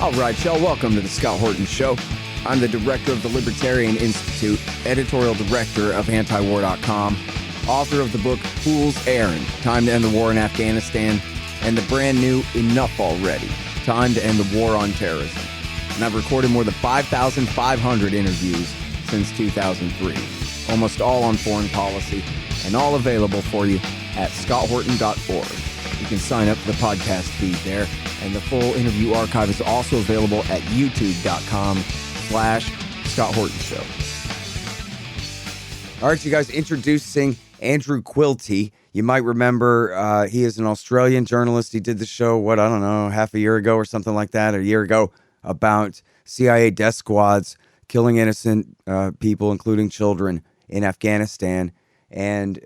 All right, y'all, welcome to the Scott Horton Show. I'm the director of the Libertarian Institute, editorial director of antiwar.com, author of the book Fool's Errand, Time to End the War in Afghanistan, and the brand new Enough Already, Time to End the War on Terrorism. And I've recorded more than 5,500 interviews since 2003, almost all on foreign policy, and all available for you at scotthorton.org. You can sign up for the podcast feed there, and the full interview archive is also available at youtube.com/Scott Horton Show. All right, you guys, introducing Andrew Quilty. You might remember he is an Australian journalist. He did the show, half a year ago or something like that, or a year ago, about CIA death squads killing innocent people, including children, in Afghanistan. And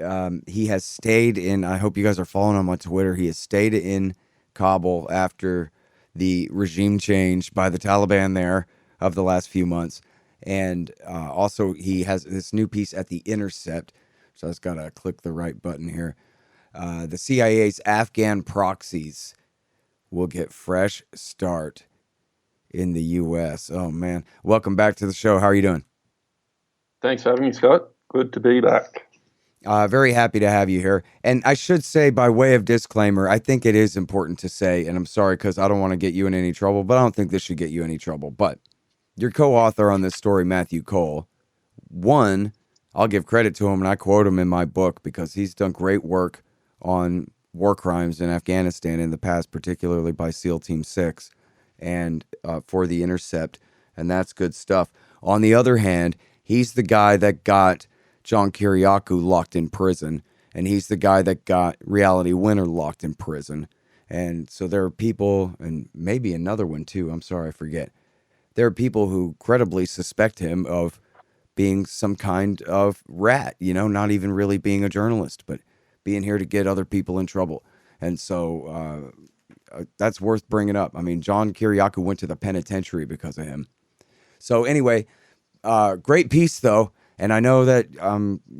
he has stayed in, I hope you guys are following him on Twitter, he has stayed in Kabul after the regime change by the Taliban there of the last few months. And also he has this new piece at The Intercept, so I just got to click the right button here. The CIA's Afghan proxies will get fresh start in the U.S. Oh, man. Welcome back to the show. How are you doing? Thanks for having me, Scott. Good to be back. Very happy to have you here. And I should say, by way of disclaimer, I think it is important to say, and I'm sorry because I don't want to get you in any trouble, but I don't think this should get you any trouble. But your co-author on this story, Matthew Cole, one, I'll give credit to him, and I quote him in my book because he's done great work on war crimes in Afghanistan in the past, particularly by SEAL Team 6 and for The Intercept, and that's good stuff. On the other hand, he's the guy that got John Kiriakou locked in prison, and he's the guy that got Reality Winner locked in prison. And so there are people, and maybe another one too, I'm sorry, I forget. There are people who credibly suspect him of being some kind of rat, not even really being a journalist, but being here to get other people in trouble. And so that's worth bringing up. I mean, John Kiriakou went to the penitentiary because of him. So anyway, great piece though. And I know that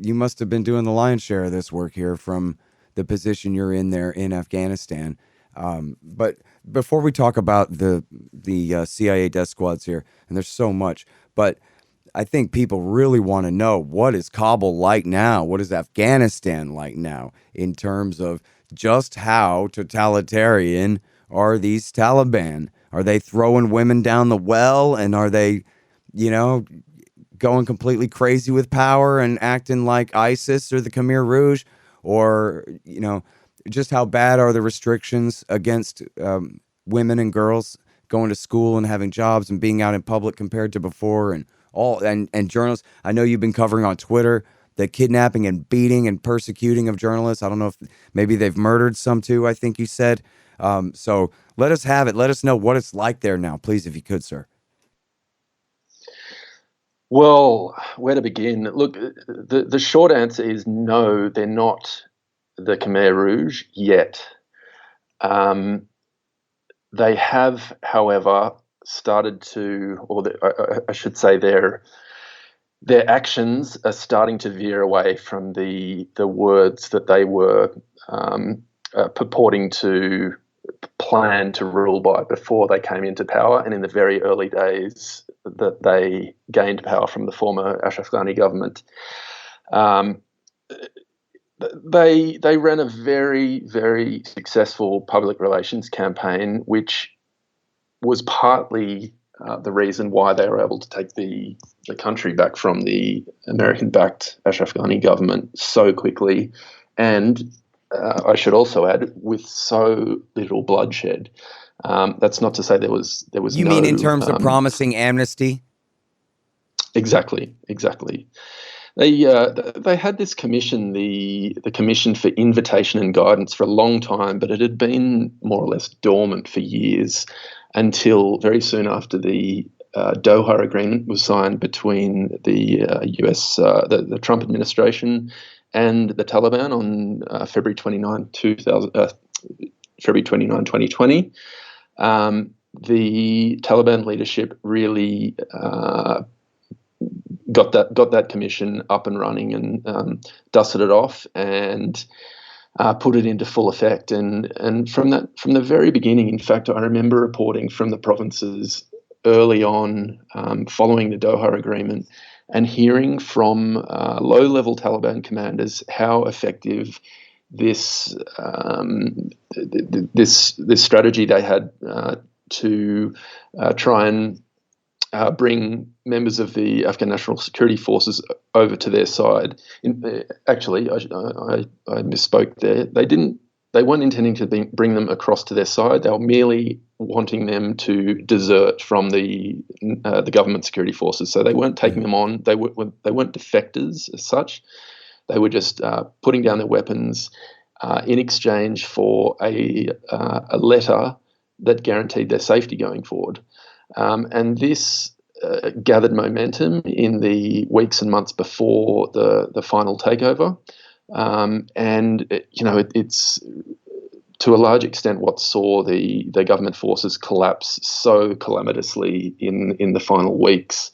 you must have been doing the lion's share of this work here from the position you're in there in Afghanistan. But before we talk about the CIA death squads here, and there's so much, but I think people really want to know, what is Kabul like now? What is Afghanistan like now in terms of just how totalitarian are these Taliban? Are they throwing women down the well, and are they, going completely crazy with power and acting like ISIS or the Khmer Rouge? Or, just how bad are the restrictions against women and girls going to school and having jobs and being out in public compared to before? And and journalists, I know you've been covering on Twitter the kidnapping and beating and persecuting of journalists. I don't know if maybe they've murdered some too, I think you said. So let us have it. Let us know what it's like there now, please, if you could, sir. Well, where to begin? Look, the short answer is no, they're not the Khmer Rouge yet. They have, however, started to, I should say their actions are starting to veer away from the words that they were purporting to plan to rule by before they came into power, and in the very early days that they gained power from the former Ashraf Ghani government. They ran a very, very successful public relations campaign, which was partly the reason why they were able to take the country back from the American-backed Ashraf Ghani government so quickly, and I should also add, with so little bloodshed. That's not to say there was You mean in terms of promising amnesty? Exactly. They had this commission, the Commission for Invitation and Guidance, for a long time, but it had been more or less dormant for years until very soon after the Doha Agreement was signed between the US, the Trump administration, and the Taliban on February 29, 2020. The Taliban leadership really got that commission up and running and dusted it off, and put it into full effect. And from the very beginning, in fact, I remember reporting from the provinces early on, following the Doha Agreement, and hearing from low-level Taliban commanders how effective this this strategy they had to try and bring members of the Afghan National Security Forces over to their side. Actually, I misspoke there. They weren't intending to bring them across to their side. They were merely wanting them to desert from the government security forces. So they weren't taking them on. They weren't defectors as such. They were just putting down their weapons in exchange for a letter that guaranteed their safety going forward. And this gathered momentum in the weeks and months before the final takeover. It's to a large extent what saw the government forces collapse so calamitously in the final weeks,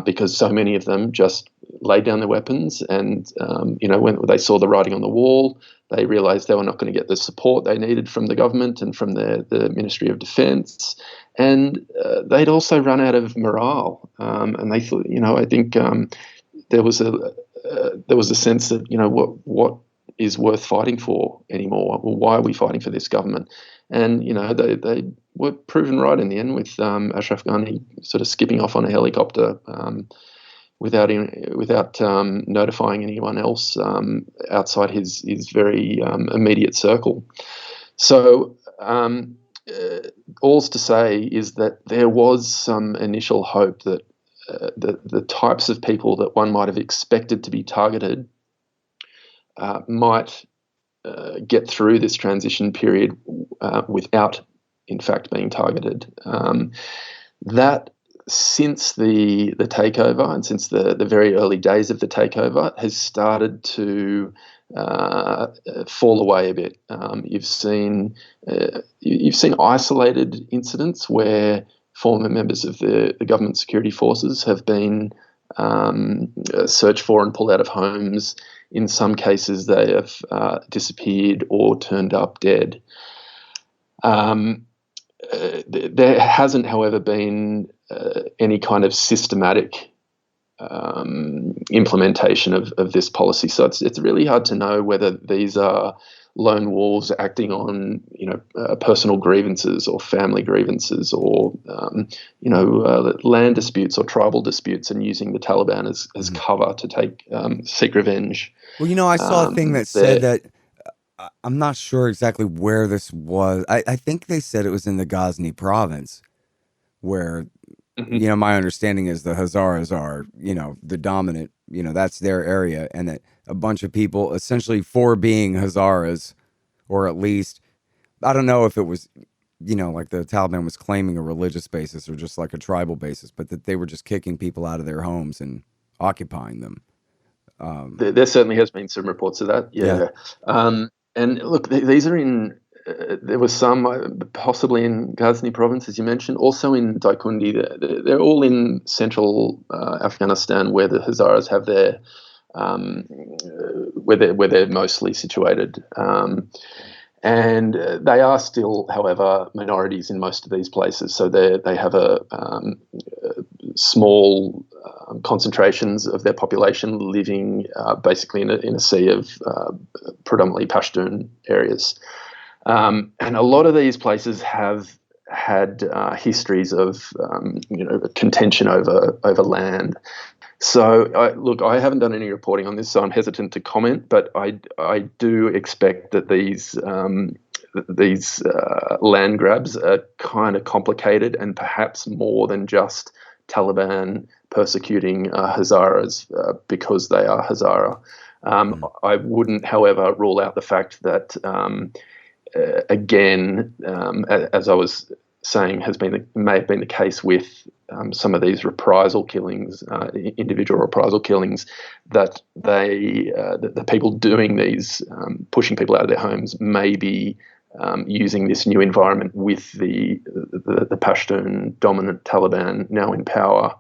because so many of them just laid down their weapons, and when they saw the writing on the wall, they realised they were not going to get the support they needed from the government and from the Ministry of Defence, and they'd also run out of morale, and they thought, I think there was a sense that what is worth fighting for anymore? Well, why are we fighting for this government? And they were proven right in the end, with Ashraf Ghani sort of skipping off on a helicopter without notifying anyone else outside his very immediate circle. So all's to say is that there was some initial hope that the types of people that one might have expected to be targeted might get through this transition period without, in fact, being targeted. That, since the takeover and since the very early days of the takeover, has started to fall away a bit. You've seen isolated incidents where former members of the government security forces have been searched for and pulled out of homes. In some cases, they have disappeared or turned up dead. There hasn't, however, been any kind of systematic implementation of this policy. So it's really hard to know whether these are lone wolves acting on personal grievances or family grievances, or land disputes or tribal disputes, and using the Taliban as cover to seek revenge. Well, I saw a thing that said that, I'm not sure exactly where this was. I think they said it was in the Ghazni province, where my understanding is the Hazaras are, the dominant, that's their area, and that a bunch of people, essentially for being Hazaras, or at least, I don't know if it was, like the Taliban was claiming a religious basis or just like a tribal basis, but that they were just kicking people out of their homes and occupying them. There certainly has been some reports of that, yeah. And look, these are in. There was some possibly in Ghazni province, as you mentioned, also in Daikundi. They're all in central Afghanistan, where the Hazaras have their where they're mostly situated. And they are still, however, minorities in most of these places. So they have a small concentrations of their population living basically in a sea of predominantly Pashtun areas. And a lot of these places have had histories of contention over land. So I haven't done any reporting on this, so I'm hesitant to comment. But I do expect that these land grabs are kind of complicated, and perhaps more than just Taliban persecuting Hazaras because they are Hazara. I wouldn't, however, rule out the fact that again, as I was saying, may have been the case with some of these reprisal killings, individual reprisal killings, that the people doing these, pushing people out of their homes, may be using this new environment with the Pashtun dominant Taliban now in power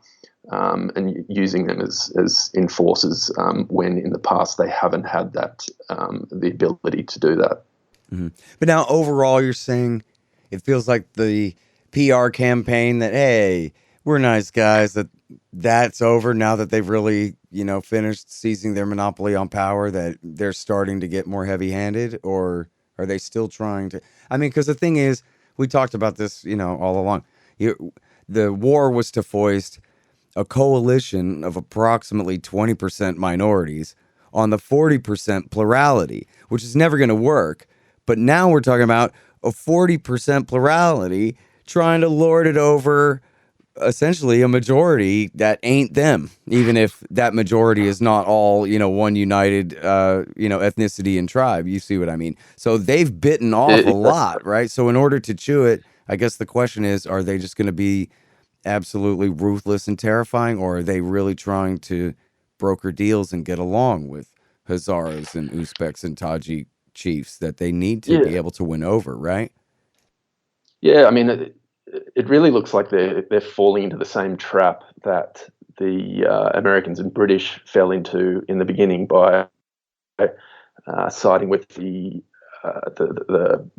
and using them as enforcers when in the past they haven't had that the ability to do that. Mm-hmm. But now overall, you're saying it feels like the PR campaign that, hey, we're nice guys, that's over now that they've really, finished seizing their monopoly on power, that they're starting to get more heavy-handed, or are they still trying to? I mean, because the thing is, we talked about this, all along. The war was to foist a coalition of approximately 20% minorities on the 40% plurality, which is never going to work. But now we're talking about a 40% plurality trying to lord it over essentially a majority that ain't them, even if that majority is not all, one united, ethnicity and tribe. You see what I mean? So they've bitten off a lot, right? So in order to chew it, I guess the question is, are they just going to be absolutely ruthless and terrifying, or are they really trying to broker deals and get along with Hazaras and Uzbeks and Tajik chiefs that they need to be able to win over, right? Yeah, I mean, it really looks like they're falling into the same trap that the Americans and British fell into in the beginning by siding with the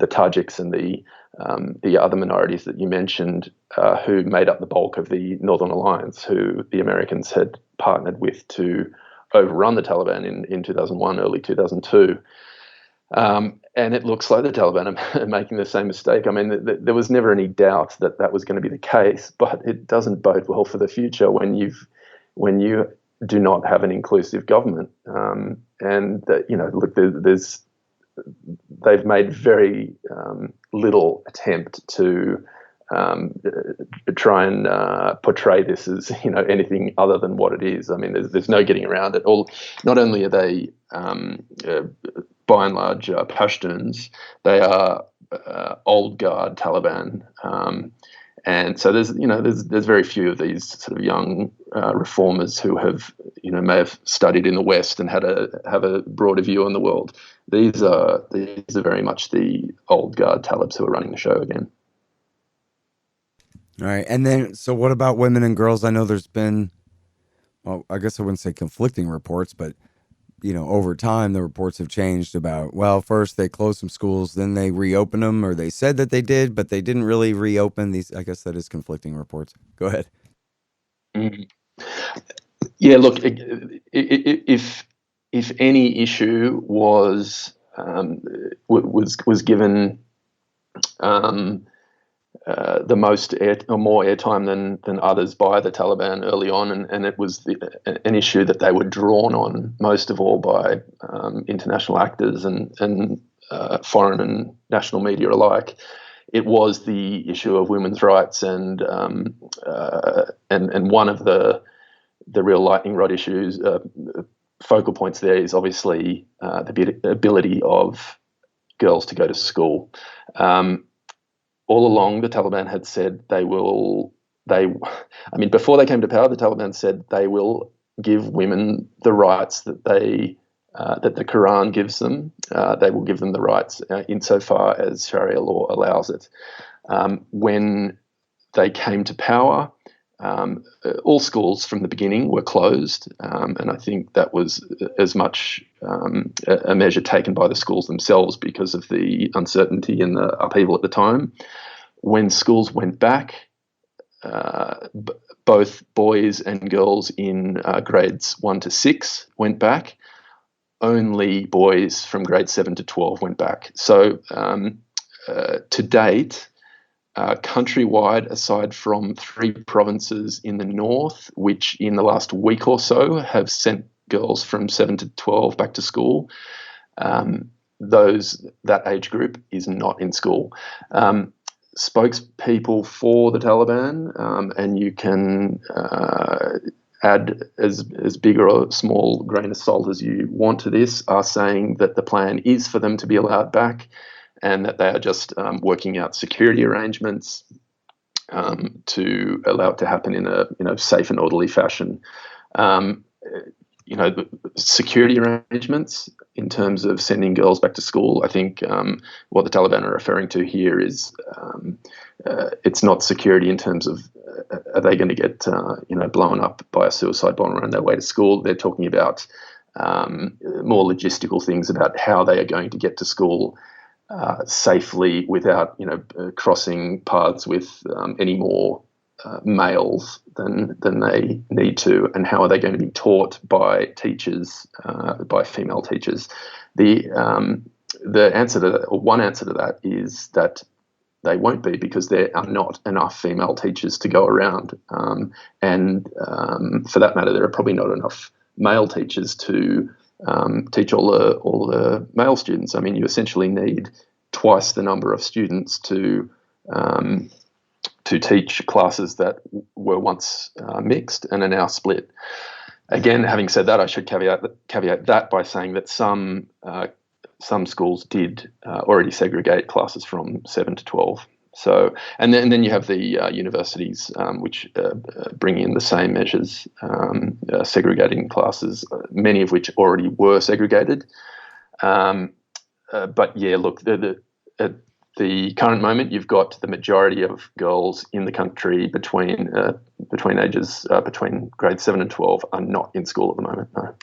Tajiks and the other minorities that you mentioned, who made up the bulk of the Northern Alliance, who the Americans had partnered with to overrun the Taliban in 2001, early 2002. And it looks like the Taliban are making the same mistake. I mean, there was never any doubt that that was going to be the case, but it doesn't bode well for the future when you do not have an inclusive government. Look, they've made very little attempt to try and portray this as anything other than what it is. I mean, there's no getting around it. Not only are they by and large Pashtuns, they are old guard Taliban, and so there's very few of these sort of young reformers who have may have studied in the West and have a broader view on the world. These are very much the old guard Talibs who are running the show again. All right, and then so what about women and girls? I know there's been, well, I guess I wouldn't say conflicting reports, but over time, the reports have changed about, well, first they closed some schools, then they reopened them, or they said that they did, but they didn't really reopen these. I guess that is conflicting reports. Go ahead. Mm. Yeah, look, if any issue was given the most more airtime than others by the Taliban early on, and it was an issue that they were drawn on most of all by international actors and foreign and national media alike. It was the issue of women's rights, and one of the real lightning rod issues, focal points there, is obviously the ability of girls to go to school. All along, the Taliban had said before they came to power, the Taliban said they will give women the rights that that the Quran gives them. They will give them the rights insofar as Sharia law allows it. When they came to power, all schools from the beginning were closed, and I think that was as much a measure taken by the schools themselves because of the uncertainty and the upheaval at the time. When schools went back, both boys and girls in grades 1 to 6 went back. Only boys from grades 7 to 12 went back. So to date, countrywide, aside from 3 provinces in the north, which in the last week or so have sent girls from 7 to 12 back to school, that age group is not in school. Spokespeople for the Taliban, and you can add as big or a small grain of salt as you want to this, are saying that the plan is for them to be allowed back, and that they are just working out security arrangements to allow it to happen in a safe and orderly fashion. Security arrangements in terms of sending girls back to school, I think what the Taliban are referring to here is it's not security in terms of are they going to get blown up by a suicide bomber on their way to school? They're talking about more logistical things about how they are going to get to school safely without crossing paths with any more males than they need to, and how are they going to be taught by teachers, by female teachers. The answer to that, or one answer to that, is that they won't be, because there are not enough female teachers to go around, and for that matter, there are probably not enough male teachers to teach all the male students. I mean, you essentially need twice the number of students to teach classes that were once mixed and are now split. Again, having said that, I should caveat that by saying that some schools did already segregate classes from 7 to 12. So, and then you have the universities which bring in the same measures, segregating classes, many of which already were segregated. But yeah, look, at the current moment, you've got the majority of girls in the country between grades 7 and 12 are not in school at the moment. No.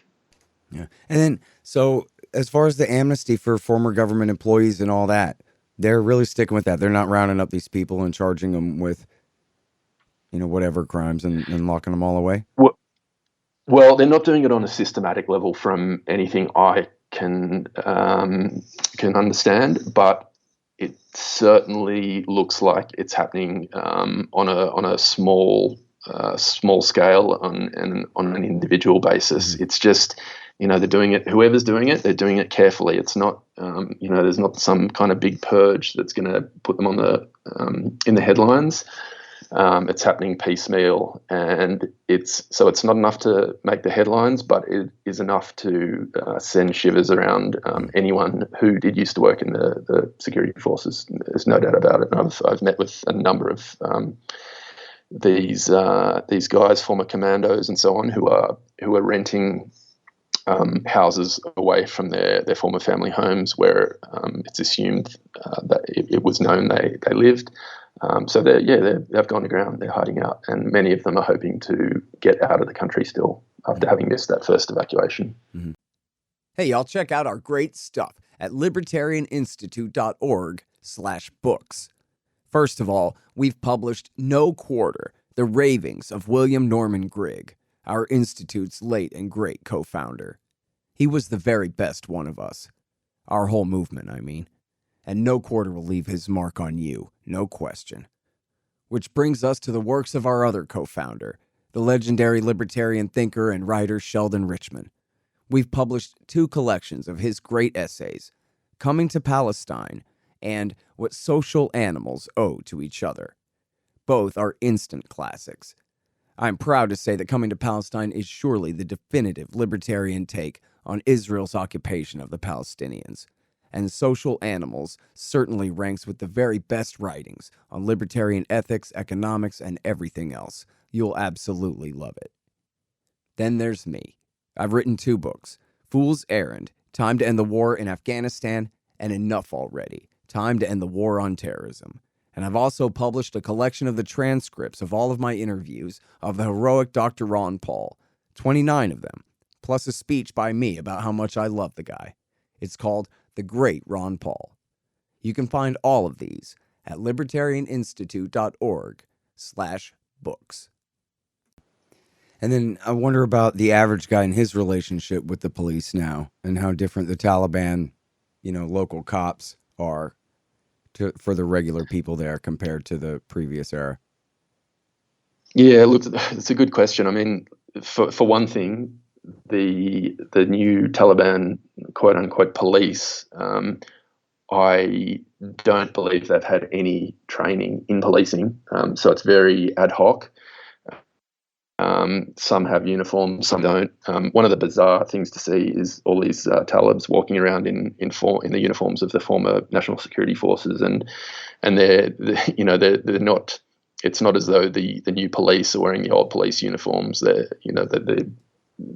Yeah, and then so as far as the amnesty for former government employees and all that, they're really sticking with that. They're not rounding up these people and charging them with, whatever crimes and locking them all away. Well, they're not doing it on a systematic level from anything I can understand, but it certainly looks like it's happening on a small scale, on an individual basis. Mm-hmm. It's just, they're doing it. Whoever's doing it, they're doing it carefully. It's not, there's not some kind of big purge that's going to put them on in the headlines. It's happening piecemeal, and it's not enough to make the headlines, but it is enough to send shivers around anyone who did used to work in the security forces. There's no doubt about it. And I've met with a number of these guys, former commandos and so on, who are renting houses away from their former family homes, where it's assumed that it was known they lived. So they've gone to ground. They're hiding out, and many of them are hoping to get out of the country still after having missed that first evacuation. Mm-hmm. Hey, y'all, check out our great stuff at libertarianinstitute.org/books. First of all, we've published No Quarter, The Ravings of William Norman Grigg, our institute's late and great co-founder. He was the very best one of us. Our whole movement, I mean. And no quarter will leave his mark on you, no question. Which brings us to the works of our other co-founder, the legendary libertarian thinker and writer Sheldon Richman. We've published 2 collections of his great essays, Coming to Palestine and What Social Animals Owe to Each Other. Both are instant classics. I'm proud to say that Coming to Palestine is surely the definitive libertarian take on Israel's occupation of the Palestinians. And Social Animals certainly ranks with the very best writings on libertarian ethics, economics, and everything else. You'll absolutely love it. Then there's me. I've written 2 books, Fool's Errand, Time to End the War in Afghanistan, and Enough Already, Time to End the War on Terrorism. And I've also published a collection of the transcripts of all of my interviews of the heroic Dr. Ron Paul, 29 of them, plus a speech by me about how much I love the guy. It's called The Great Ron Paul. You can find all of these at libertarianinstitute.org/books. And then I wonder about the average guy and his relationship with the police now, and how different the Taliban, local cops are for the regular people there compared to the previous era. Yeah, look, it's a good question. I mean, for one thing, the new Taliban quote unquote police, I don't believe they've had any training in policing. So it's very ad hoc. Some have uniforms, some don't. One of the bizarre things to see is all these Talibs walking around in the uniforms of the former national security forces, and they're not. It's not as though the new police are wearing the old police uniforms.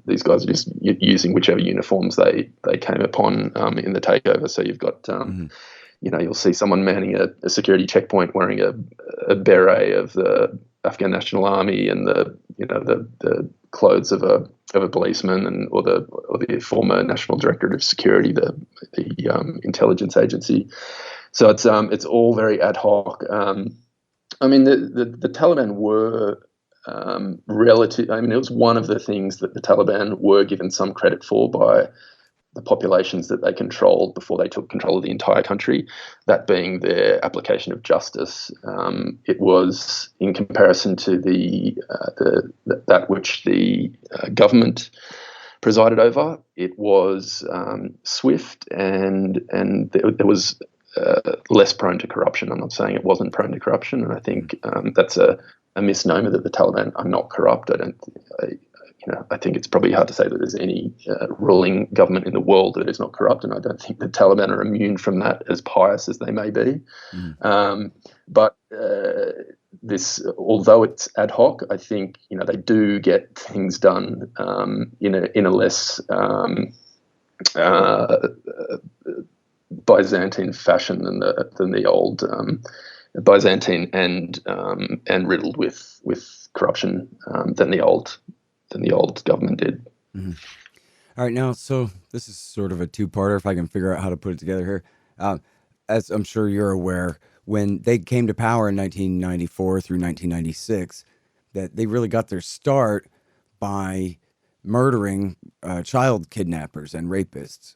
These guys are just using whichever uniforms they came upon in the takeover. So you've got you'll see someone manning a security checkpoint wearing a beret of the Afghan National Army and the clothes of a policeman or the former National Directorate of Security, the intelligence agency. So it's all very ad hoc. I mean, the Taliban were relative. I mean, it was one of the things that the Taliban were given some credit for by the populations that they controlled before they took control of the entire country, that being their application of justice. It was, in comparison to that which the government presided over, it was swift and there was less prone to corruption. I'm not saying it wasn't prone to corruption, and I think that's a misnomer that the Taliban are not corrupt. I think it's probably hard to say that there's any ruling government in the world that is not corrupt, and I don't think the Taliban are immune from that, as pious as they may be. But this, although it's ad hoc, I think they do get things done in a less Byzantine fashion than the old Byzantine and riddled with corruption than the old government did. Mm-hmm. All right, now, so this is sort of a two-parter, if I can figure out how to put it together here. As I'm sure you're aware, when they came to power in 1994 through 1996, that they really got their start by murdering child kidnappers and rapists.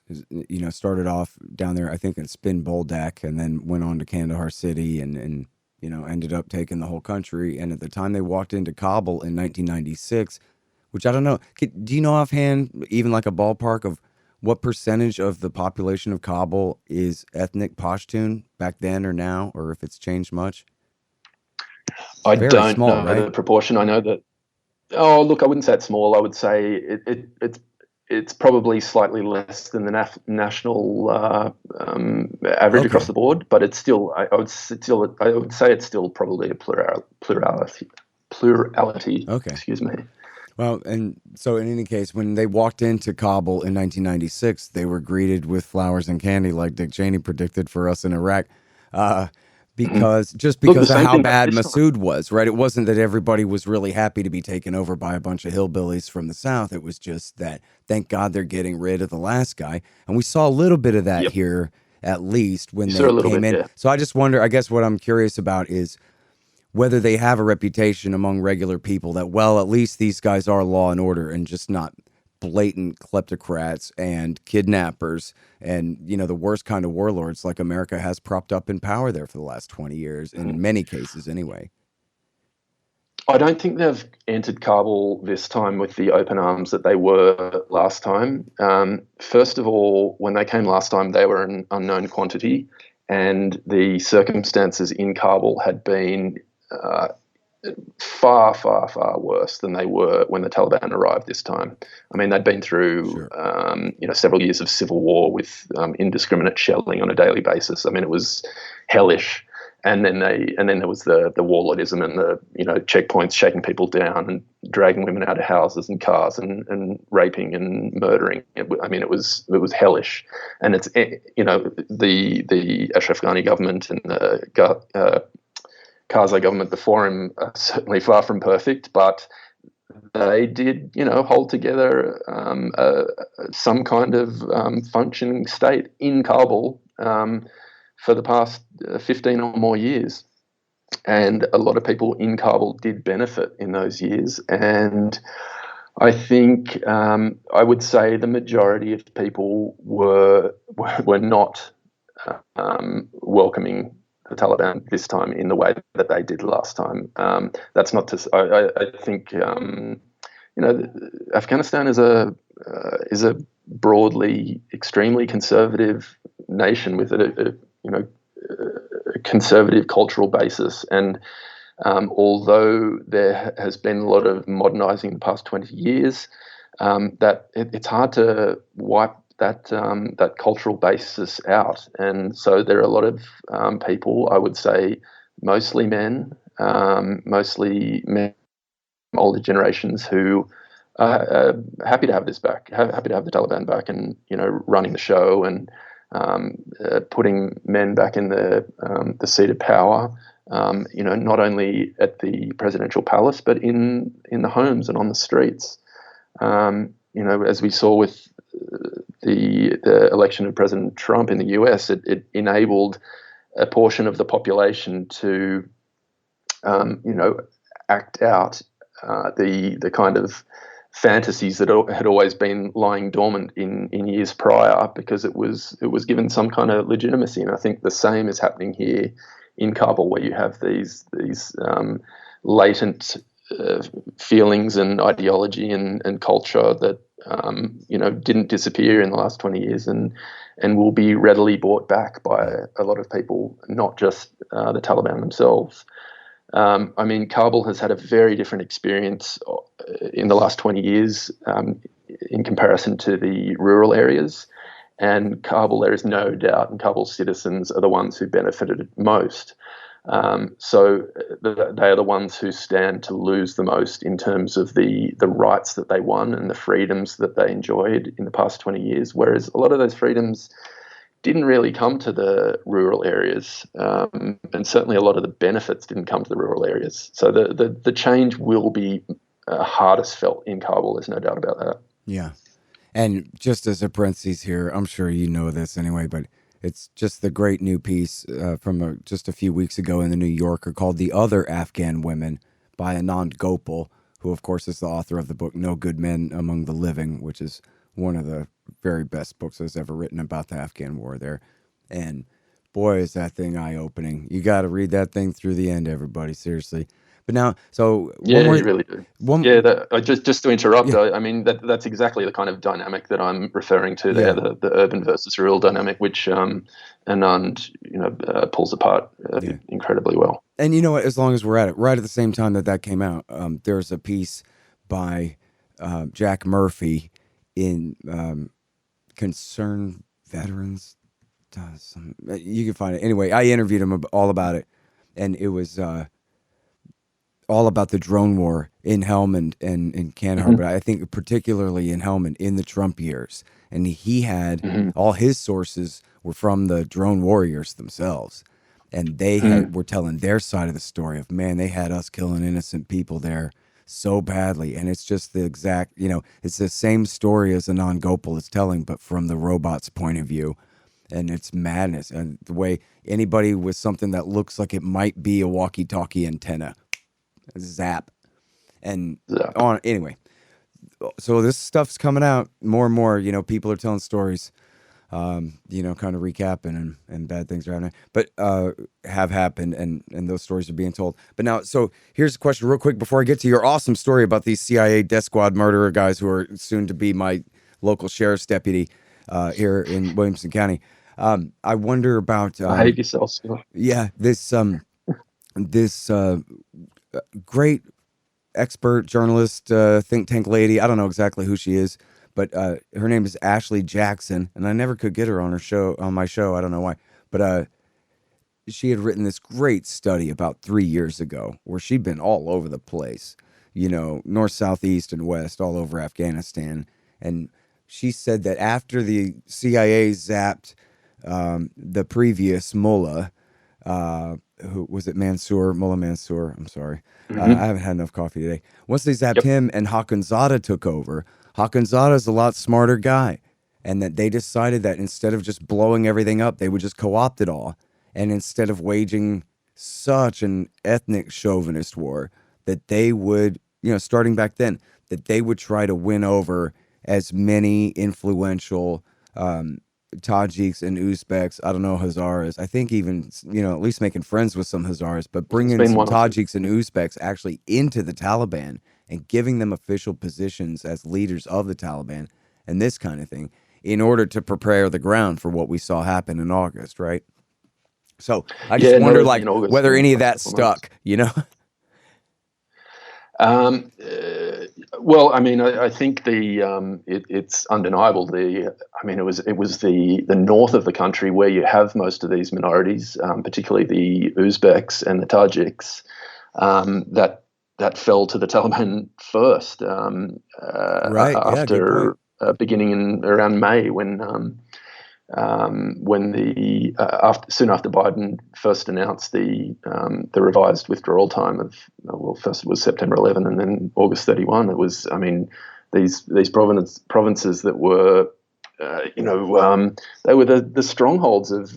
Started off down there, I think, in Spin Boldak, and then went on to Kandahar City and ended up taking the whole country. And at the time they walked into Kabul in 1996, which I don't know. Do you know offhand, even like a ballpark of what percentage of the population of Kabul is ethnic Pashtun back then or now, or if it's changed much? I don't know the proportion. I know that. Oh, look, I wouldn't say it's small. I would say it's probably slightly less than the national average across the board, but it's still. I would say it's still probably a plurality. Okay. Excuse me. Well, and so in any case, when they walked into Kabul in 1996, they were greeted with flowers and candy, like Dick Cheney predicted for us in Iraq, because of how bad Massoud was, right? It wasn't that everybody was really happy to be taken over by a bunch of hillbillies from the South. It was just that, thank God they're getting rid of the last guy. And we saw a little bit of that here, at least, when they came in. Yeah. So I just wonder, I guess what I'm curious about is whether they have a reputation among regular people that, well, at least these guys are law and order and just not blatant kleptocrats and kidnappers and, the worst kind of warlords like America has propped up in power there for the last 20 years, in many cases anyway. I don't think they've entered Kabul this time with the open arms that they were last time. First of all, when they came last time, they were an unknown quantity, and the circumstances in Kabul had been far, far, far worse than they were when the Taliban arrived this time. I mean, they'd been through, several years of civil war with indiscriminate shelling on a daily basis. I mean, it was hellish. And then there was the warlordism and the checkpoints shaking people down and dragging women out of houses and cars and raping and murdering. It was hellish. And it's the Ashraf Ghani government and the Karzai government before him are certainly far from perfect, but they did, hold together some kind of functioning state in Kabul for the past 15 or more years. And a lot of people in Kabul did benefit in those years. And I think I would say the majority of people were not welcoming the Taliban this time in the way that they did last time. That's not to. I think Afghanistan is a broadly extremely conservative nation with a conservative cultural basis, and although there has been a lot of modernizing in the past 20 years, that it's hard to wipe that cultural basis out. And so there are a lot of people, I would say mostly men, older generations, who are happy to have this back, happy to have the Taliban back and, running the show and putting men back in the seat of power. Not only at the presidential palace, but in the homes and on the streets. As we saw with the election of President Trump in the US, it enabled a portion of the population to, act out the kind of fantasies that had always been lying dormant in years prior, because it was given some kind of legitimacy. And I think the same is happening here in Kabul, where you have these latent feelings and ideology and culture that didn't disappear in the last 20 years and will be readily bought back by a lot of people, not just the Taliban themselves. Kabul has had a very different experience in the last 20 years in comparison to the rural areas. And Kabul, there is no doubt, and Kabul's citizens are the ones who benefited most. So they are the ones who stand to lose the most in terms of the rights that they won and the freedoms that they enjoyed in the past 20 years, whereas a lot of those freedoms didn't really come to the rural areas, and certainly a lot of the benefits didn't come to the rural areas. So the change will be hardest felt in Kabul, there's no doubt about that. Yeah. And just as a parenthesis here, I'm sure you know this anyway, but it's just the great new piece from just a few weeks ago in the New Yorker called "The Other Afghan Women" by Anand Gopal, who, of course, is the author of the book "No Good Men Among the Living," which is one of the very best books that's ever written about the Afghan war there. And boy, is that thing eye-opening. You got to read that thing through the end, everybody, seriously. But now, so yeah, you really do. Just to interrupt, yeah. That's exactly the kind of dynamic that I'm referring to there, the urban versus rural dynamic, which Anand pulls apart incredibly well. And you know what? As long as we're at it, right at the same time that came out, there's a piece by Jack Murphy in Concerned Veterans. You can find it anyway. I interviewed him all about it, and it was all about the drone war in Helmand and in Kandahar, but I think particularly in Helmand in the Trump years. And he had all his sources were from the drone warriors themselves, and they were telling their side of the story of, man, they had us killing innocent people there so badly. And it's just the exact, it's the same story as Anand Gopal is telling, but from the robot's point of view. And it's madness. And the way anybody with something that looks like it might be a walkie-talkie antenna, zap. And on anyway. So this stuff's coming out more and more. People are telling stories, kind of recapping and bad things are happening, but have happened, and those stories are being told. But now, so here's a question real quick before I get to your awesome story about these CIA death squad murderer guys who are soon to be my local sheriff's deputy here in Williamson County. I wonder about behave yourself. Yeah, this great expert journalist, think tank lady. I don't know exactly who she is, but her name is Ashley Jackson, and I never could get her on my show. I don't know why, but she had written this great study about 3 years ago where she'd been all over the place, north, south, east, and west, all over Afghanistan. And she said that after the CIA zapped the previous mullah, who was it? Mullah Mansour. I'm sorry. I haven't had enough coffee today. Once they zapped him and Hakanzada took over, Hakanzada's a lot smarter guy. And that they decided that instead of just blowing everything up, they would just co-opt it all. And instead of waging such an ethnic chauvinist war, that they would, starting back then, that they would try to win over as many influential Tajiks and Uzbeks, I don't know, Hazaras. I think even, at least making friends with some Hazaras, but bringing some Tajiks and Uzbeks actually into the Taliban and giving them official positions as leaders of the Taliban and this kind of thing in order to prepare the ground for what we saw happen in August, right? So I just wonder, whether any of that stuck, Well, I think it's undeniable. It was the north of the country where you have most of these minorities, particularly the Uzbeks and the Tajiks, that fell to the Taliban first. Right. After beginning in around May when when soon after Biden first announced the revised withdrawal time of, well, first it was September 11 and then August 31. It was, I mean, these provinces that were, they were the strongholds of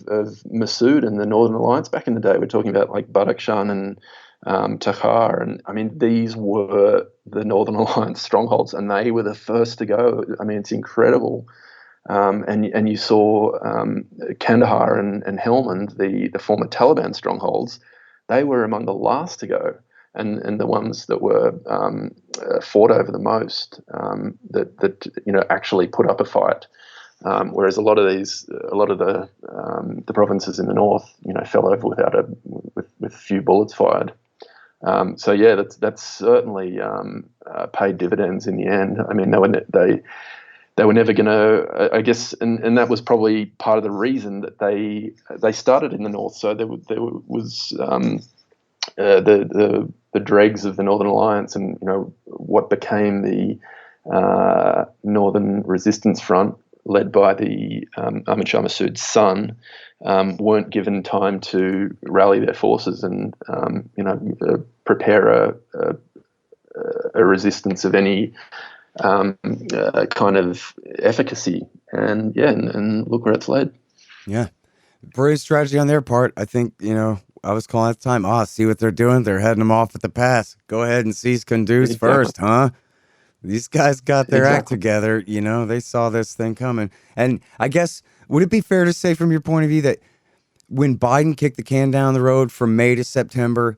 Massoud and the Northern Alliance back in the day. We're talking about like Badakhshan and Takhar, and I mean, these were the Northern Alliance strongholds, and they were the first to go. I mean, it's incredible. And you saw Kandahar and Helmand, the former Taliban strongholds, they were among the last to go, and the ones that were fought over the most, that actually put up a fight. Whereas a lot of the provinces in the north, fell over with a few bullets fired. So yeah, that's certainly paid dividends in the end. I mean, they were never going to, I guess, and that was probably part of the reason that they started in the north. So there was the dregs of the Northern Alliance, and what became the Northern Resistance Front, led by the Ahmad Shah Massoud's son, weren't given time to rally their forces and prepare a resistance of any kind of efficacy, and look where it's led. Yeah, brave strategy on their part. I think I was calling at the time. See what they're doing. They're heading them off at the pass. Go ahead and seize Kunduz first, huh? These guys got their act together. They saw this thing coming. And I guess, would it be fair to say from your point of view that when Biden kicked the can down the road from May to September,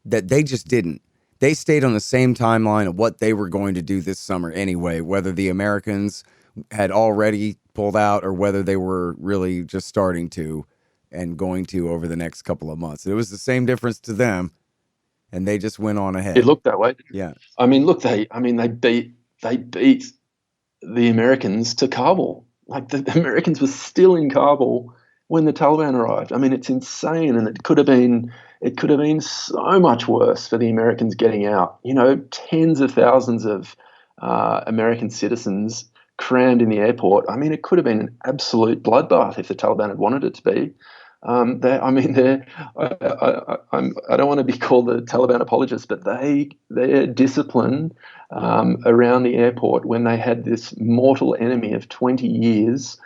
that they just didn't? They stayed on the same timeline of what they were going to do this summer anyway, whether the Americans had already pulled out or whether they were really just starting to and going to over the next couple of months. It was the same difference to them, and they just went on ahead. It looked that way. Yeah. I mean, look, they beat the Americans to Kabul. Like, the Americans were still in Kabul when the Taliban arrived. I mean, it's insane, and it could have been so much worse for the Americans getting out. Tens of thousands of American citizens crammed in the airport. I mean, it could have been an absolute bloodbath if the Taliban had wanted it to be. I don't want to be called a Taliban apologist, but their discipline around the airport, when they had this mortal enemy of 20 years,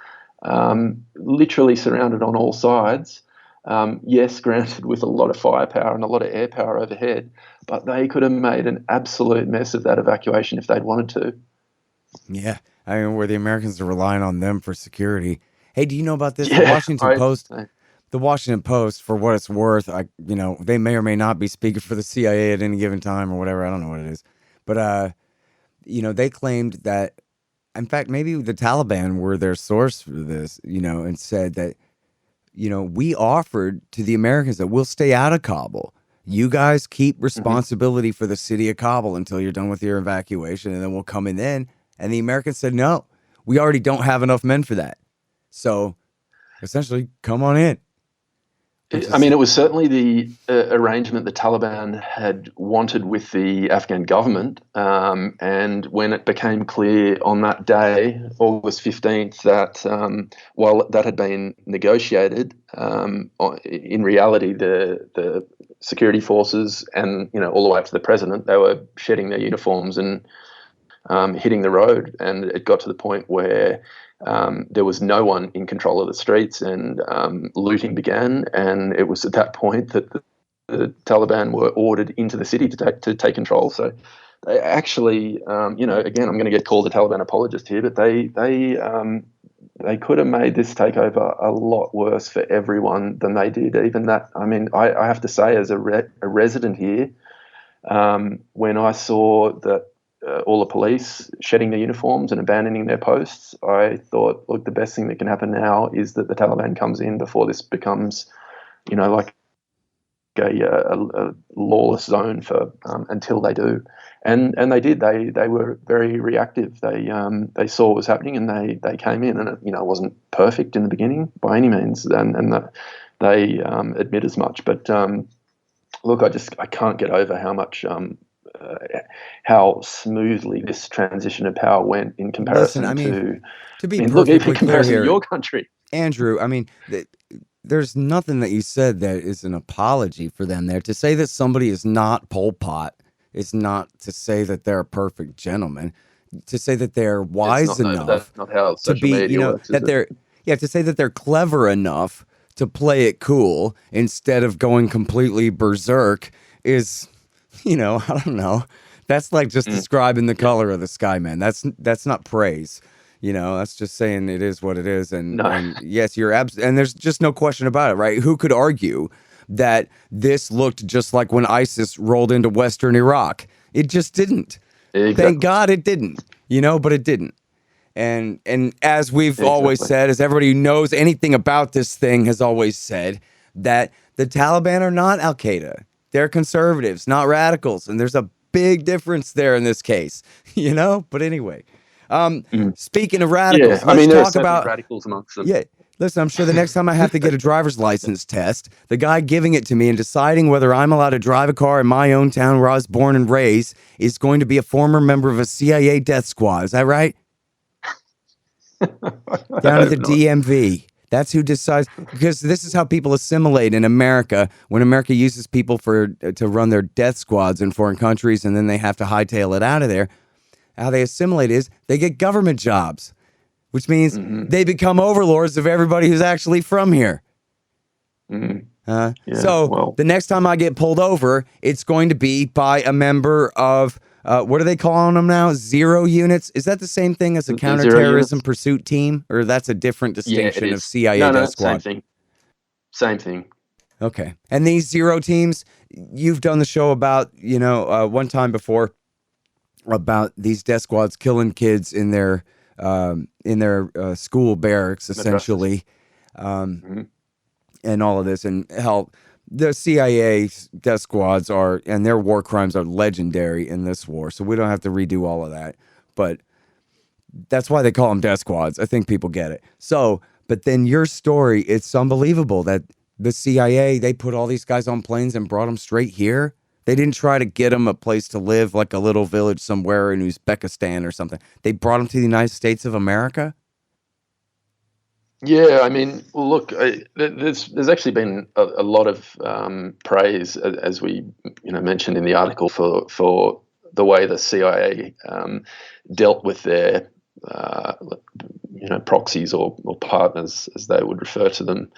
literally surrounded on all sides. Yes, granted, with a lot of firepower and a lot of air power overhead, but they could have made an absolute mess of that evacuation if they'd wanted to. Yeah, I mean, where the Americans are relying on them for security. Hey, do you know about this? Yeah, The Washington Post, for what it's worth, they may or may not be speaking for the CIA at any given time or whatever. I don't know what it is, but they claimed that, in fact, maybe the Taliban were their source for this, and said that, we offered to the Americans that we'll stay out of Kabul. You guys keep responsibility for the city of Kabul until you're done with your evacuation, and then we'll come in then. And the Americans said, no, we already don't have enough men for that. So essentially, come on in. I mean, it was certainly the arrangement the Taliban had wanted with the Afghan government. And when it became clear on that day, August 15th, that while that had been negotiated, in reality, the security forces and, all the way up to the president, they were shedding their uniforms and hitting the road. And it got to the point where there was no one in control of the streets, and looting began. And it was at that point that the Taliban were ordered into the city to take control. So they actually, again, I'm going to get called a Taliban apologist here, but they could have made this takeover a lot worse for everyone than they did. Even that, I mean, I have to say, as a resident here, when I saw that all the police shedding their uniforms and abandoning their posts, I thought, look, the best thing that can happen now is that the Taliban comes in before this becomes, like a lawless zone for until they do. And they did. They were very reactive. They saw what was happening, and they came in. And it wasn't perfect in the beginning by any means, and they admit as much. But look, I can't get over how much. How smoothly this transition of power went in comparison Listen, I mean, to be look, even perfectly in comparison clear to your country. Andrew, I mean, there's nothing that you said that is an apology for them there. To say that somebody is not Pol Pot is not to say that they're a perfect gentleman. To say that they're wise No, but that's enough not how to social be, media works, is that it? to say that they're clever enough to play it cool instead of going completely berserk is, I don't know. That's like just describing the color of the sky, man. That's not praise. That's just saying it is what it is. And No. and yes, and there's just no question about it, right? Who could argue that this looked just like when ISIS rolled into Western Iraq? It just didn't. Exactly. Thank God it didn't. But it didn't. And as we've always said, as everybody who knows anything about this thing has always said, that the Taliban are not Al Qaeda. They're conservatives, not radicals, and there's a big difference there in this case. But anyway. Speaking of radicals, Yeah, I mean, let's there talk are certainly about radicals amongst them. yeah. Listen, I'm sure the next time I have to get a driver's license test, the guy giving it to me and deciding whether I'm allowed to drive a car in my own town where I was born and raised is going to be a former member of a CIA death squad. Is that right? Down at the DMV. That's who decides, because this is how people assimilate in America. When America uses people to run their death squads in foreign countries, and then they have to hightail it out of there. How they assimilate is they get government jobs, which means they become overlords of everybody who's actually from here. The next time I get pulled over, it's going to be by a member of, what are they calling them now? Zero units? Is that the same thing as a counterterrorism pursuit team? Or that's a different distinction of CIA death squad? Same thing. Okay. And these zero teams, you've done the show about, one time before, about these death squads killing kids in their school barracks, essentially, and all of this. And hell, the CIA death squads and their war crimes are legendary in this war, so we don't have to redo all of that. But that's why they call them death squads. I think people get it. So, but then your story, it's unbelievable that the CIA, they put all these guys on planes and brought them straight here. They didn't try to get them a place to live, like a little village somewhere in Uzbekistan or something. They brought them to the United States of America? Yeah, I mean, look, there's actually been a lot of praise, as we mentioned in the article, for the way the CIA dealt with their proxies or partners, as they would refer to them.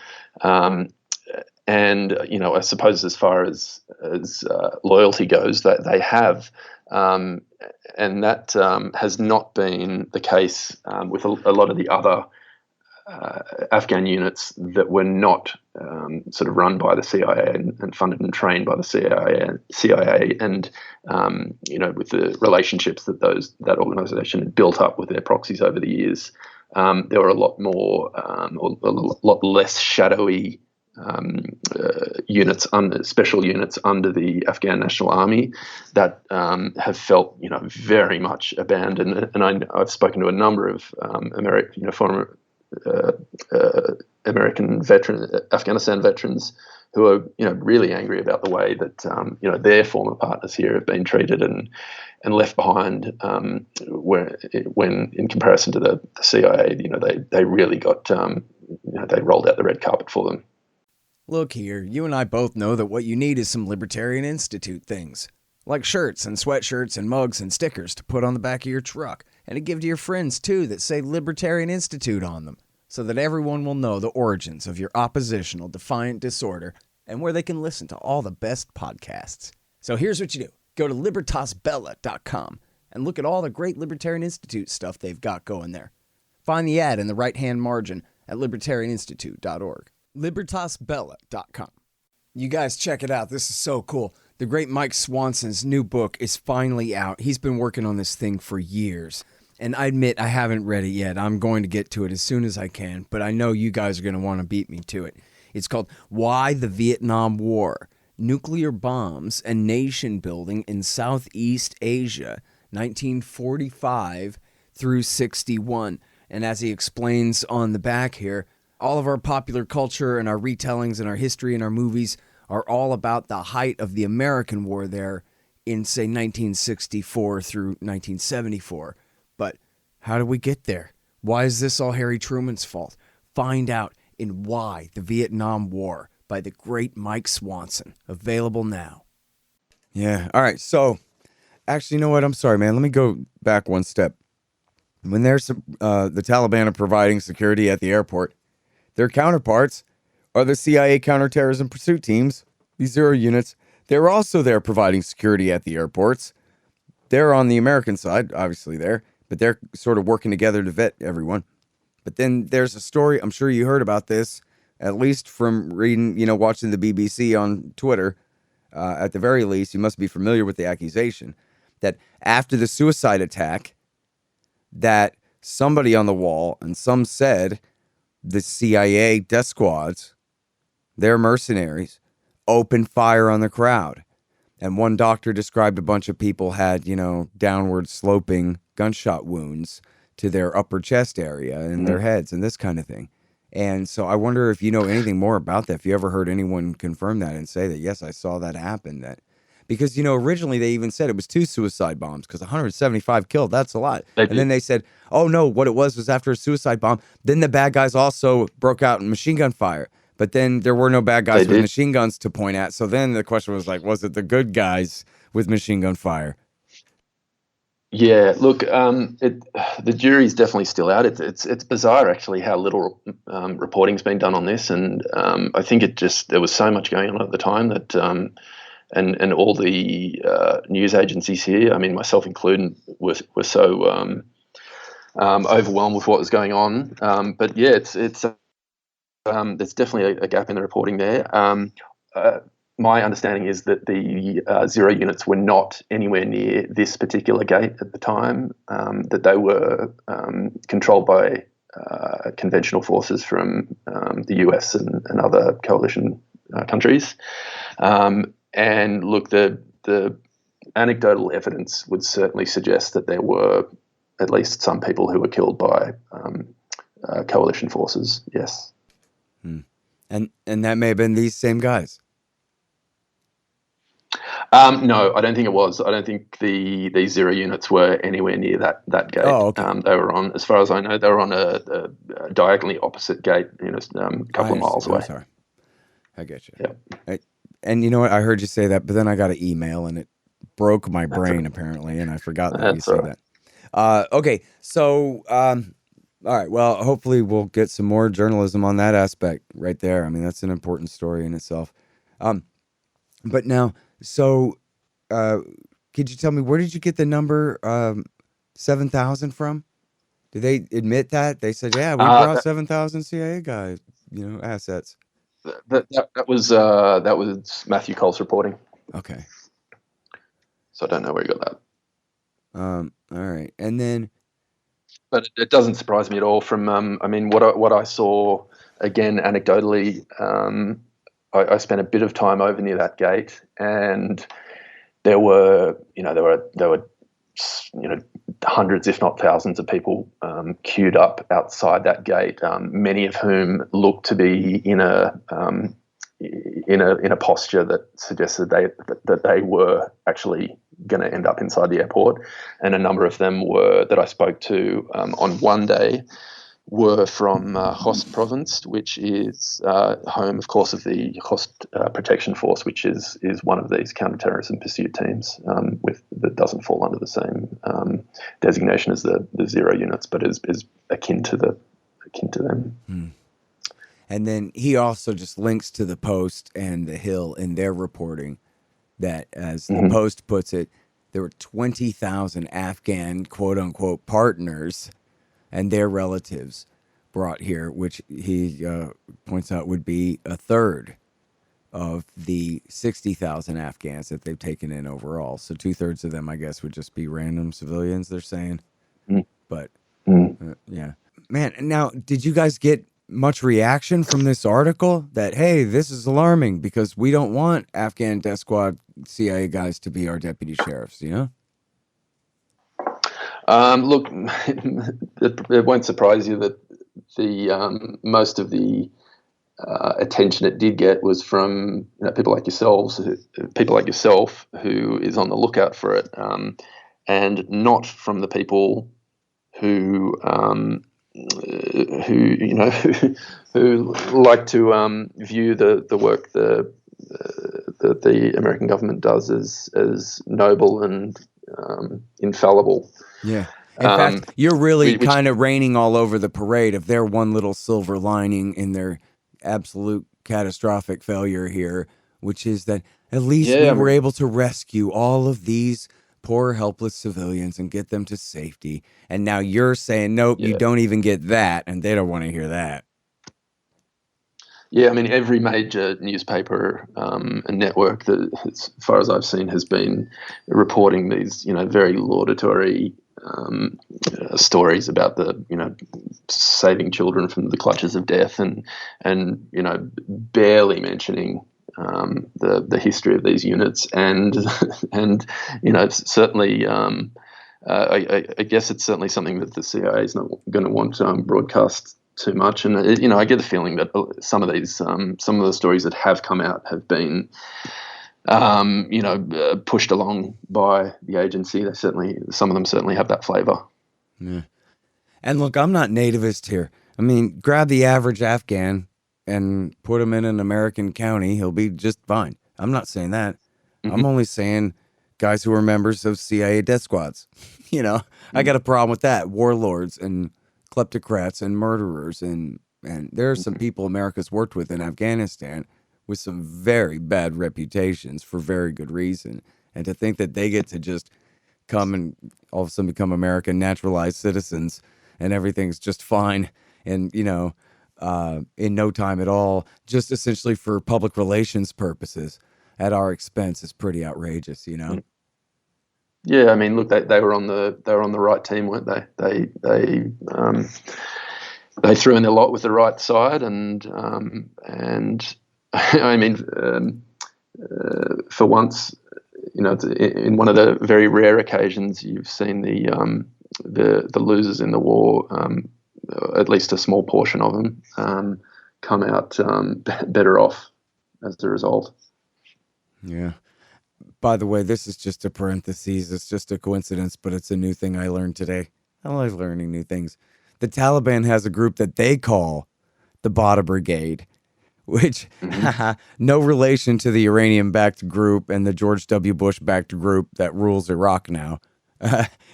And I suppose as far as loyalty goes, that they have, and that has not been the case with a lot of the other Afghan units that were not sort of run by the CIA and funded and trained by the CIA, and with the relationships that that organisation had built up with their proxies over the years, there were a lot more, or a lot less shadowy special units under the Afghan National Army that have felt, very much abandoned. And I've spoken to a number of former American Afghanistan veterans who are, really angry about the way that, their former partners here have been treated and left behind. When in comparison to the CIA, they really got, they rolled out the red carpet for them. Look here, you and I both know that what you need is some Libertarian Institute things. Like shirts and sweatshirts and mugs and stickers to put on the back of your truck. And to give to your friends, too, that say Libertarian Institute on them. So that everyone will know the origins of your oppositional defiant disorder and where they can listen to all the best podcasts. So here's what you do. Go to libertasbella.com and look at all the great Libertarian Institute stuff they've got going there. Find the ad in the right-hand margin at libertarianinstitute.org. libertasbella.com. You guys check it out. This is so cool. The great Mike Swanson's new book is finally out. He's been working on this thing for years. And I admit I haven't read it yet. I'm going to get to it as soon as I can. But I know you guys are going to want to beat me to it. It's called Why the Vietnam War, Nuclear Bombs and Nation Building in Southeast Asia, 1945 through 61. And as he explains on the back here, all of our popular culture and our retellings and our history and our movies are all about the height of the American war there in, say, 1964 through 1974. But how did we get there? Why is this all Harry Truman's fault? Find out in Why the Vietnam War by the great Mike Swanson. Available now. Yeah. All right. So, actually, you know what? I'm sorry, man. Let me go back one step. When there's the Taliban are providing security at the airport, their counterparts are the CIA counterterrorism pursuit teams, these zero units. They're also there providing security at the airports. They're on the American side, obviously there, but they're sort of working together to vet everyone. But then there's a story, I'm sure you heard about this, at least from reading, watching the BBC on Twitter. At the very least, you must be familiar with the accusation that after the suicide attack, that somebody on the wall, and some said the CIA death squads, their mercenaries, opened fire on the crowd. And one doctor described a bunch of people had, downward sloping gunshot wounds to their upper chest area and their heads and this kind of thing. And so I wonder if you know anything more about that, if you ever heard anyone confirm that and say that, yes, I saw that happen. Because, originally they even said it was 2 suicide bombs because 175 killed. That's a lot. And then they said, oh, no, what it was after a suicide bomb. Then the bad guys also broke out in machine gun fire. But then there were no bad guys with machine guns to point at. So then the question was like, was it the good guys with machine gun fire? Yeah, look, the jury's definitely still out. It's bizarre actually how little reporting's been done on this, and I think there was so much going on at the time that and all the news agencies here, I mean myself included, were so overwhelmed with what was going on. But yeah, it's there's definitely a gap in the reporting there. My understanding is that the zero units were not anywhere near this particular gate at the time, that they were controlled by conventional forces from the US and other coalition countries. And look, the anecdotal evidence would certainly suggest that there were at least some people who were killed by coalition forces, yes. And that may have been these same guys. No, I don't think it was. I don't think these zero units were anywhere near that gate. Oh, okay. They were on, as far as I know, they were on a diagonally opposite gate, a couple of miles away. I'm sorry. I get you. Yeah. And you know what? I heard you say that, but then I got an email and it broke my brain apparently, and I forgot that you said that. Okay, so all right. Well, hopefully we'll get some more journalism on that aspect right there. I mean, that's an important story in itself. But now, so could you tell me, where did you get the number 7,000 from? Did they admit that? They said, yeah, we brought 7,000 CIA guys, assets. That was Matthew Cole's reporting. Okay. So I don't know where he got that. All right. And then, but it doesn't surprise me at all from, what I saw, again, anecdotally, I spent a bit of time over near that gate, and there were hundreds, if not thousands, of people queued up outside that gate. Many of whom looked to be in a posture that suggested that they were actually going to end up inside the airport, and a number of them that I spoke to on one day were from Host Province, which is home, of course, of the Host Protection Force, which is one of these counterterrorism pursuit teams that doesn't fall under the same designation as the zero units, but is akin to them. Hmm. And then he also just links to the Post and the Hill in their reporting that, as the Post puts it, there were 20,000 Afghan quote-unquote partners and their relatives brought here, which he points out would be a third of the 60,000 Afghans that they've taken in overall. So 2/3 of them, I guess, would just be random civilians, they're saying. But, yeah. Man, now, did you guys get much reaction from this article that, hey, this is alarming because we don't want Afghan death squad CIA guys to be our deputy sheriffs, Look, it won't surprise you that the most of the attention it did get was from people like yourself, who is on the lookout for it, and not from the people who who like to view the work that the American government does as noble and infallible. Yeah. In fact, you're really Which kind of raining all over the parade of their one little silver lining in their absolute catastrophic failure here, which is that at least we yeah, I were mean, able to rescue all of these poor, helpless civilians and get them to safety. And now you're saying, nope, you yeah. don't even get that. And they don't want to hear that. Yeah, I mean, every major newspaper and network that, as far as I've seen, has been reporting these, very laudatory stories about the, saving children from the clutches of death, and barely mentioning the history of these units, and and certainly. I guess it's certainly something that the CIA is not going to want broadcast too much, and I get the feeling that some of the stories that have come out have been pushed along by the agency. Some of them certainly have that flavor. Yeah. And look, I'm not nativist here. I mean, grab the average Afghan and put him in an American county, he'll be just fine. I'm not saying that. Mm-hmm. I'm only saying guys who are members of CIA death squads. I got a problem with that. Warlords and kleptocrats and murderers, and there are some people America's worked with in Afghanistan with some very bad reputations for very good reason. And to think that they get to just come and all of a sudden become American naturalized citizens and everything's just fine and in no time at all, just essentially for public relations purposes at our expense, is pretty outrageous. Yeah, I mean, look, they were on the right team, weren't they? They threw in a lot with the right side, and I mean, for once, it's in one of the very rare occasions you've seen the losers in the war, at least a small portion of them, come out better off as a result. Yeah. By the way, this is just a parenthesis. It's just a coincidence, but it's a new thing I learned today. I love learning new things. The Taliban has a group that they call the Bada Brigade, which no relation to the Iranian-backed group and the George W. Bush-backed group that rules Iraq now.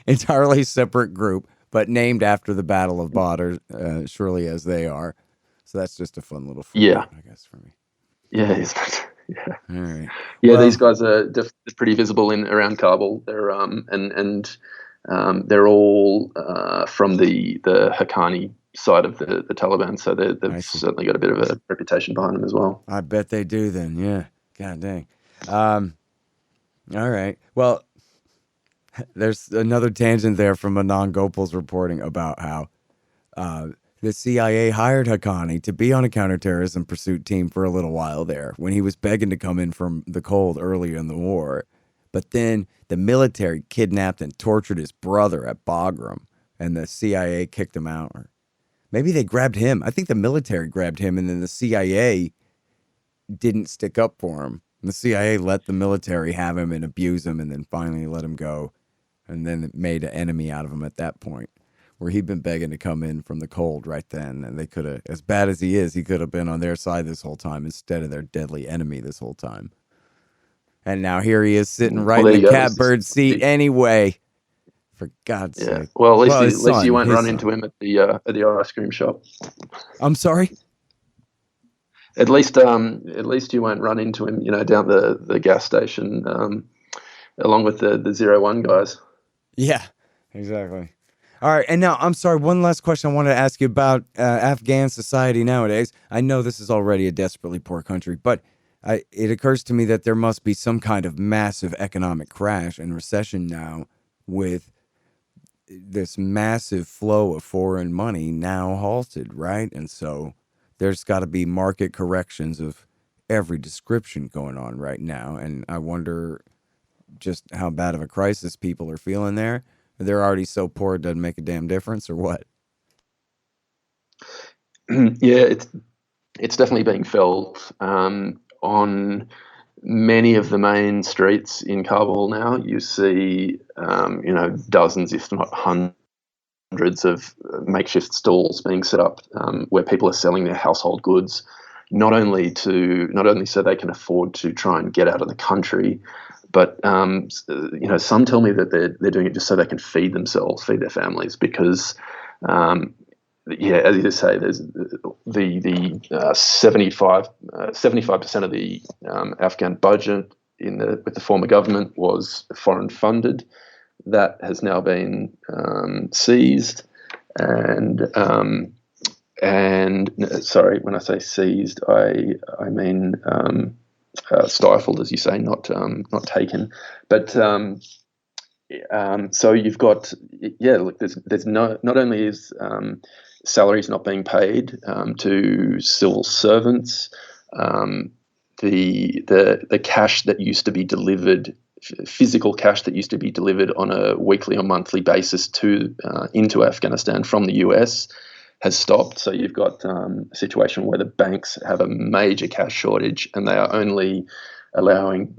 Entirely separate group, but named after the Battle of Badr, surely as they are. So that's just a fun little footnote, I guess, for me. Yeah, isn't it? Yeah. All right. Yeah, these guys are definitely pretty visible around Kabul. They're and they're all from the Haqqani side of the Taliban, so they've certainly got a bit of a reputation behind them as well. I bet they do then. Yeah. God dang. All right. Well, there's another tangent there from Anand Gopal's reporting about how the CIA hired Haqqani to be on a counterterrorism pursuit team for a little while there when he was begging to come in from the cold earlier in the war. But then the military kidnapped and tortured his brother at Bagram, and the CIA kicked him out. Or maybe they grabbed him. I think the military grabbed him, and then the CIA didn't stick up for him. And the CIA let the military have him and abuse him, and then finally let him go, and then it made an enemy out of him at that point, where he'd been begging to come in from the cold right then. And they could have, as bad as he is, he could have been on their side this whole time instead of their deadly enemy this whole time. And now here he is sitting right in the catbird seat anyway. For God's sake. Well, at least you won't run into him at the ice cream shop. I'm sorry? At least you won't run into him, down the gas station, along with the 01 guys. Yeah, exactly. All right, and now, I'm sorry, one last question I wanted to ask you about Afghan society nowadays. I know this is already a desperately poor country, but it occurs to me that there must be some kind of massive economic crash and recession now with this massive flow of foreign money now halted, right? And so there's got to be market corrections of every description going on right now, and I wonder just how bad of a crisis people are feeling there. They're already so poor it doesn't make a damn difference, or what? Yeah, it's definitely being felt on many of the main streets in Kabul now. You see, dozens, if not hundreds, hundreds of makeshift stalls being set up where people are selling their household goods, not only so they can afford to try and get out of the country, but some tell me that they're doing it just so they can feed themselves, feed their families, because as you say, there's the 75% of the Afghan budget with the former government was foreign funded. That has now been seized, and sorry, when I say seized, I mean stifled, as you say, not taken. But so you've got look, there's not only is salaries not being paid to civil servants, the cash that used to be delivered, physical cash that used to be delivered on a weekly or monthly basis into Afghanistan from the US has stopped. So you've got a situation where the banks have a major cash shortage, and they are only allowing